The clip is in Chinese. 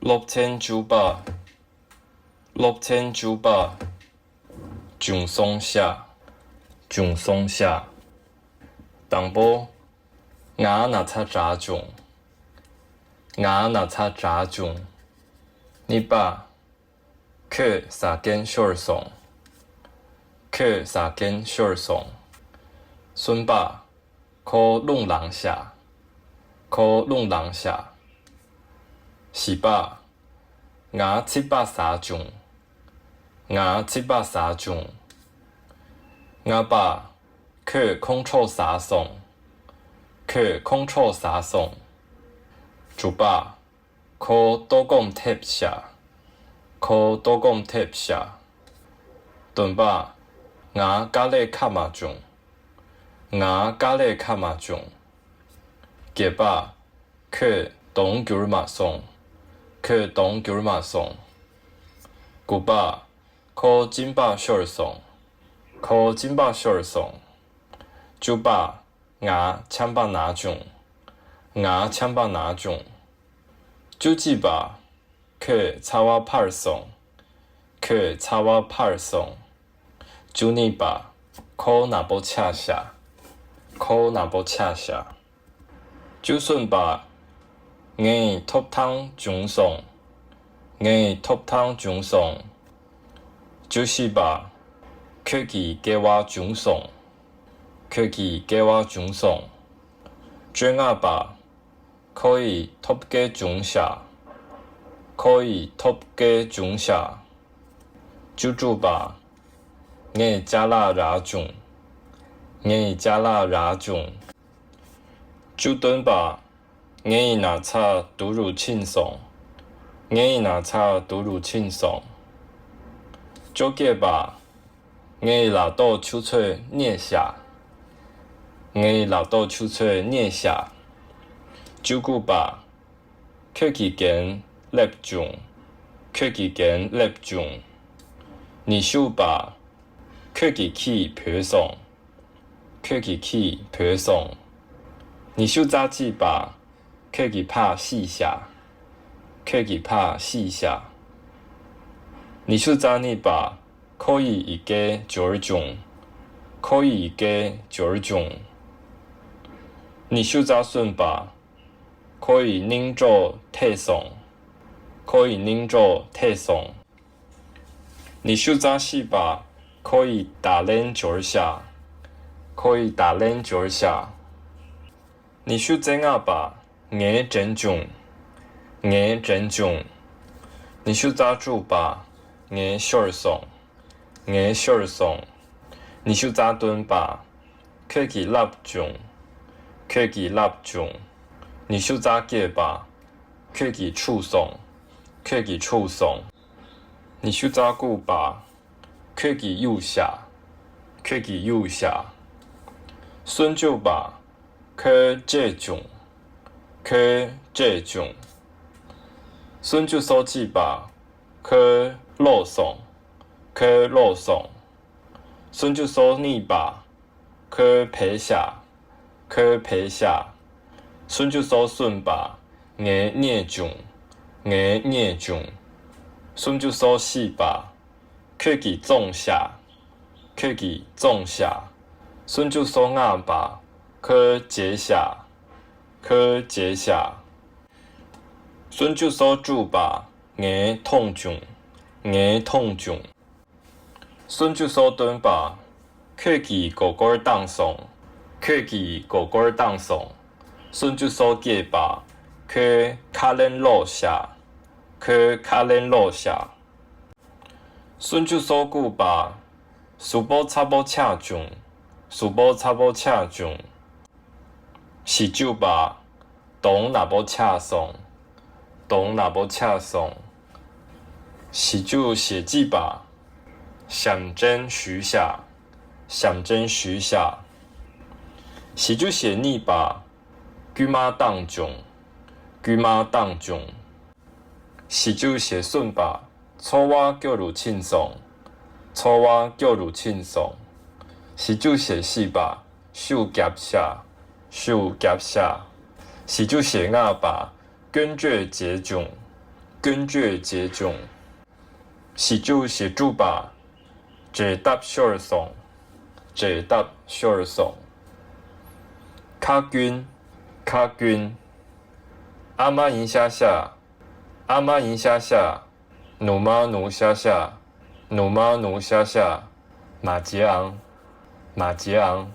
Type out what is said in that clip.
6,900 6,900上松下上松下当波牙那擦杂种牙那擦杂种你把克撒根小松克撒根小松孙爸可弄人下可弄人下是吧？牙730种，牙730种，牙爸可空臭撒送，可空臭撒送，主爸可多讲贴下，可多讲贴下，顿爸牙咖喱卡马种，牙咖喱卡马种，给爸可东九马送。可东九马送，古巴可金巴小送，可金巴小送，九巴牙枪巴拿种，牙枪巴拿种，九几巴可插瓦帕送，可插瓦帕送，九尼巴可拿波恰下，可拿波恰下，九顺巴。我托汤中送，我托汤中送，就是吧？科技给我中送，科技给我中送，最阿吧？可以托给中下，可以托给中下，就住吧？我加拉拉中，我加拉拉中，就蹲吧？我拿擦独入轻松，我拿擦独入轻松。就给吧，我拿到秋翠捏下，我拿到秋翠捏下。就顾吧，科技间立中，科技间立中。你修吧，科技起配送，科技起配送。你修杂技吧。可以怕细下，可以怕细下。你是咋你把可以一个九种，可以一个九种。你是咋算吧？可以拧着推送，可以拧着推送。你是咋是吧？可以打篮球下，可以打篮球下。你是怎样吧？我真重，我真重。你是咋住吧？我小送，我小送。你是咋蹲吧？可以立重，可以立重。你是咋给吧？可以出送，可以出送。你是咋顾吧？可以右下，可以右下。孙就吧，可这种。可这种，孙就收记吧，可漏送，可漏送，孙就收你吧，可陪下，可陪下，孙就收顺吧，我捏种，我捏种，孙就收细吧，可给种下，可给种下，孙就收硬吧，可结下。可接下，孙就说住吧，我痛中，我痛中。孙就说蹲吧，可以狗狗当送，可以狗狗当送。孙就说给吧，可卡人落下，可卡人落下。孙就说顾吧，苏波差不恰中，苏波差不恰中。是就吧，东那波恰送，东那波恰送，是就写记吧，想真徐下，想真徐下，是就写你吧，姑妈当中，姑妈当中，是就写顺吧，错哇叫如轻松，错哇叫如轻松，是就写细吧，手夹下。手夹下，是就写阿吧，跟着接种，根据接种，是就协助吧，解答小儿送，解答小儿送，卡军，卡军，阿妈赢下下，阿妈赢下下，努妈努下下，努妈努下下，马杰昂，马杰昂。